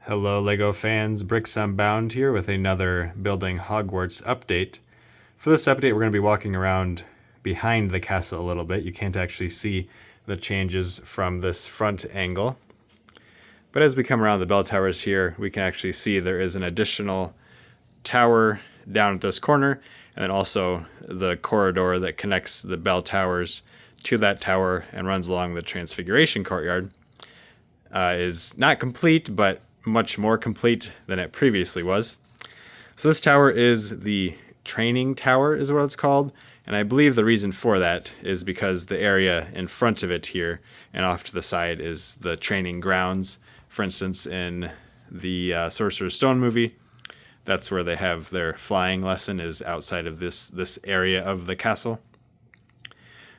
Hello LEGO fans, Bricks Unbound here with another Building Hogwarts update. For this update we're going to be walking around behind the castle a little bit. You can't actually see the changes from this front angle. But as we come around the bell towers here, we can actually see there is an additional tower down at this corner, and then also the corridor that connects the bell towers to that tower and runs along the Transfiguration courtyard is not complete, but much more complete than it previously was. So this tower is the training tower is what it's called, and I believe the reason for that is because the area in front of it here and off to the side is the training grounds. For instance, in the Sorcerer's Stone movie, that's where they have their flying lesson, is outside of this area of the castle.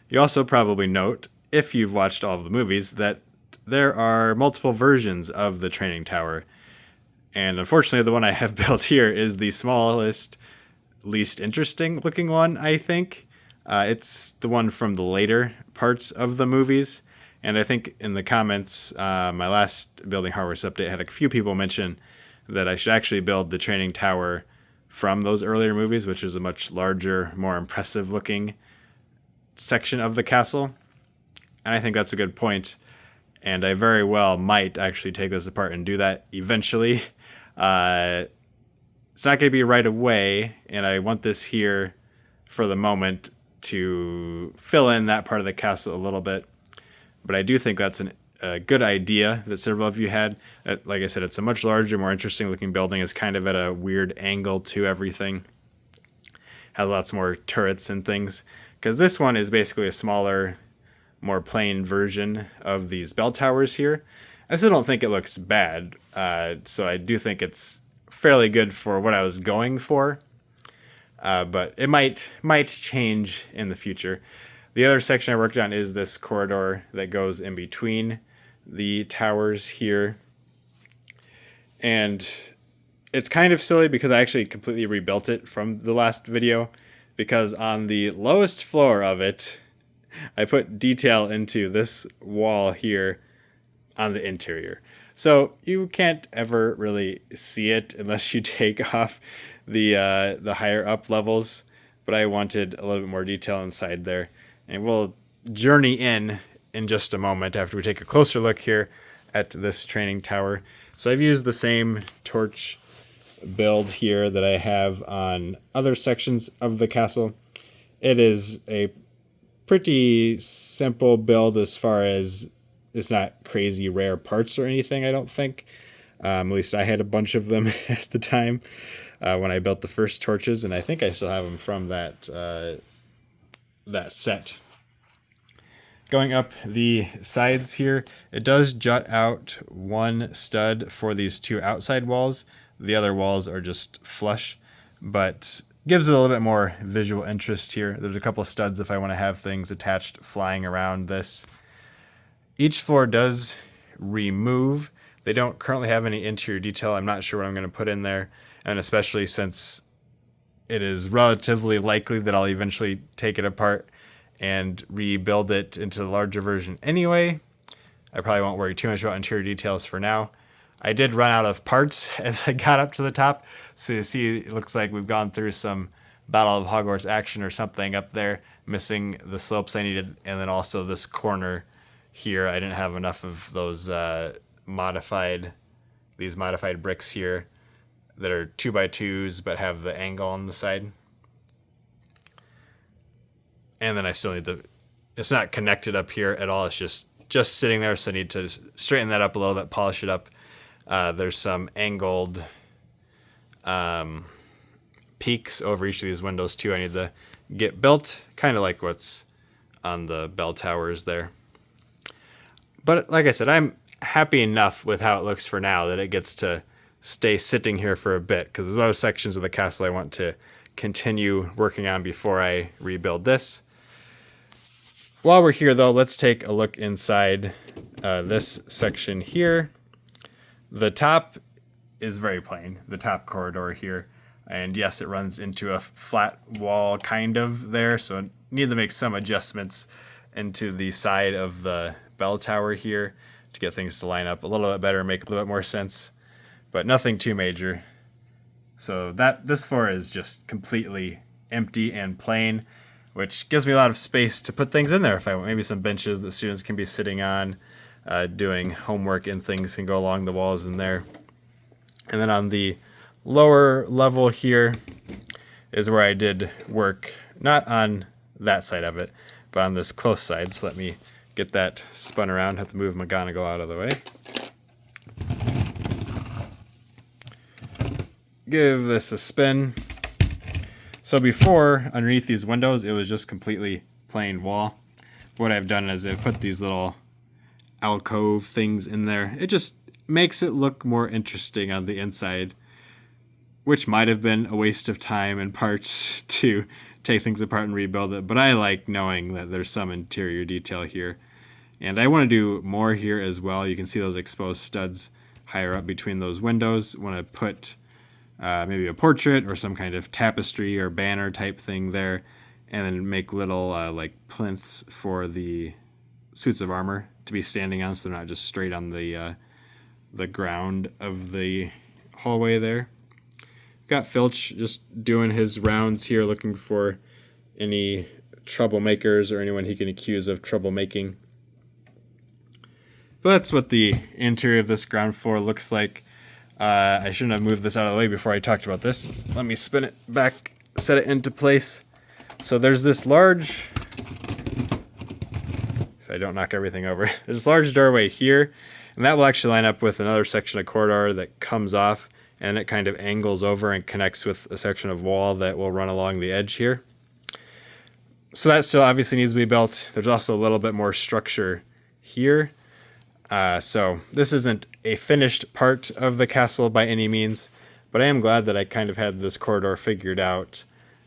You also probably note, if you've watched all of the movies, that there are multiple versions of the training tower. And unfortunately, the one I have built here is the smallest, least interesting looking one, I think. It's the one from the later parts of the movies. And I think in the comments, my last Building Hogwarts update had a few people mention that I should actually build the training tower from those earlier movies, which is a much larger, more impressive looking section of the castle. And I think that's a good point. And I very well might actually take this apart and do that eventually. It's not going to be right away, and I want this here for the moment to fill in that part of the castle a little bit. But I do think that's a good idea that several of you had. Like I said, it's a much larger, more interesting looking building. It's kind of at a weird angle to everything. Has lots more turrets and things. Because this one is basically a smaller, more plain version of these bell towers here. I still don't think it looks bad, so I do think it's fairly good for what I was going for, but it might change in the future. The other section I worked on is this corridor that goes in between the towers here, and it's kind of silly because I actually completely rebuilt it from the last video, because on the lowest floor of it, I put detail into this wall here on the interior. So you can't ever really see it unless you take off the higher up levels. But I wanted a little bit more detail inside there. And we'll journey in just a moment after we take a closer look here at this training tower. So I've used the same torch build here that I have on other sections of the castle. It is a pretty simple build as far as it's not crazy rare parts or anything, I don't think. At least I had a bunch of them at the time when I built the first torches, and I think I still have them from that set. Going up the sides here, it does jut out one stud for these two outside walls. The other walls are just flush, but gives it a little bit more visual interest here. There's a couple of studs if I want to have things attached flying around this. Each floor does remove. They don't currently have any interior detail. I'm not sure what I'm going to put in there, and especially since it is relatively likely that I'll eventually take it apart and rebuild it into the larger version anyway. I probably won't worry too much about interior details for now. I did run out of parts as I got up to the top. So you see, it looks like we've gone through some Battle of Hogwarts action or something up there, missing the slopes I needed, and then also this corner here. I didn't have enough of those modified bricks here that are 2x2s but have the angle on the side. And then I still need it's not connected up here at all. It's just sitting there, so I need to straighten that up a little bit, polish it up. There's some angled peaks over each of these windows too I need to get built, kind of like what's on the bell towers there. But like I said, I'm happy enough with how it looks for now that it gets to stay sitting here for a bit, because there's other sections of the castle I want to continue working on before I rebuild this. While we're here though, let's take a look inside this section here. The top is very plain, the top corridor here. And yes, it runs into a flat wall kind of there, so I need to make some adjustments into the side of the bell tower here to get things to line up a little bit better, make a little bit more sense. but nothing too major. So this floor is just completely empty and plain, which gives me a lot of space to put things in there if I want. Maybe some benches that students can be sitting on, doing homework, and things can go along the walls in there. And then on the lower level here is where I did work, not on that side of it, but on this close side. So let me get that spun around. Have to move McGonagall out of the way. Give this a spin. So before, underneath these windows, it was just completely plain wall. What I've done is I've put these little alcove things in there. It just makes it look more interesting on the inside, which might have been a waste of time and parts to take things apart and rebuild it. But I like knowing that there's some interior detail here. And I want to do more here as well. You can see those exposed studs higher up between those windows. I want to put maybe a portrait or some kind of tapestry or banner type thing there, and then make little like plinths for the suits of armor to be standing on, so they're not just straight on the ground of the hallway there. Got Filch just doing his rounds here, looking for any troublemakers or anyone he can accuse of troublemaking. But that's what the interior of this ground floor looks like. I shouldn't have moved this out of the way before I talked about this. Let me spin it back, set it into place. So there's this large, if I don't knock everything over, there's this large doorway here, and that will actually line up with another section of corridor that comes off, and it kind of angles over and connects with a section of wall that will run along the edge here. So that still obviously needs to be built. There's also a little bit more structure here. So this isn't a finished part of the castle by any means, but I am glad that I kind of had this corridor figured out,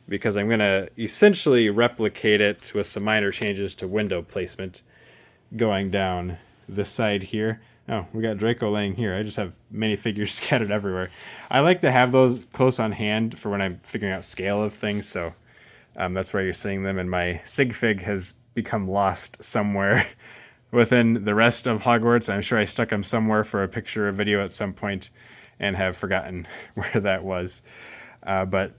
because I'm going to essentially replicate it with some minor changes to window placement going down this side here. Oh, we got Draco laying here. I just have minifigures scattered everywhere. I like to have those close on hand for when I'm figuring out scale of things, so that's where you're seeing them, and my sig fig has become lost somewhere within the rest of Hogwarts. I'm sure I stuck them somewhere for a picture or video at some point and have forgotten where that was. But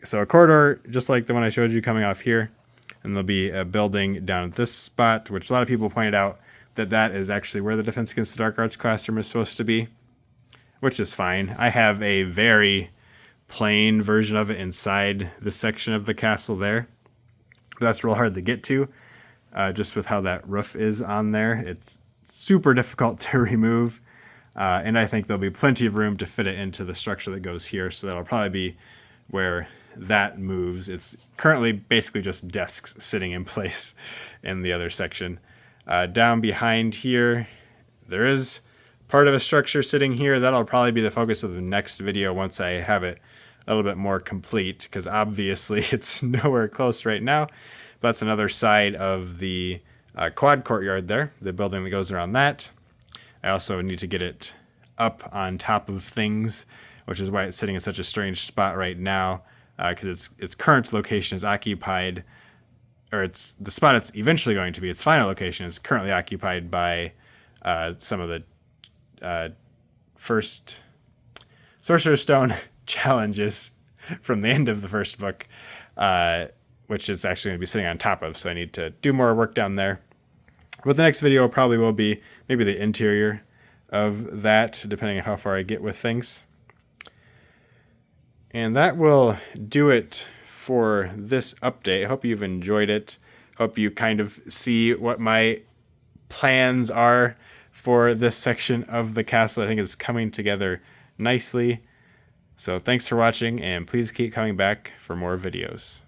so a corridor just like the one I showed you coming off here, and there'll be a building down at this spot, which a lot of people pointed out that is actually where the Defense Against the Dark Arts classroom is supposed to be, which is fine. I have a very plain version of it inside this section of the castle there. That's real hard to get to. Just with how that roof is on there. It's super difficult to remove, and I think there'll be plenty of room to fit it into the structure that goes here, so that'll probably be where that moves. It's currently basically just desks sitting in place in the other section. Down behind here, there is part of a structure sitting here. That'll probably be the focus of the next video once I have it a little bit more complete, because obviously it's nowhere close right now. That's another side of the quad courtyard there, the building that goes around that. I also need to get it up on top of things, which is why it's sitting in such a strange spot right now, because its current location is occupied, or it's the spot it's eventually going to be, its final location is currently occupied by some of the first Sorcerer's Stone challenges from the end of the first book, which it's actually going to be sitting on top of, so I need to do more work down there. But the next video probably will be maybe the interior of that, depending on how far I get with things. And that will do it for this update. I hope you've enjoyed it. Hope you kind of see what my plans are for this section of the castle. I think it's coming together nicely. So thanks for watching, and please keep coming back for more videos.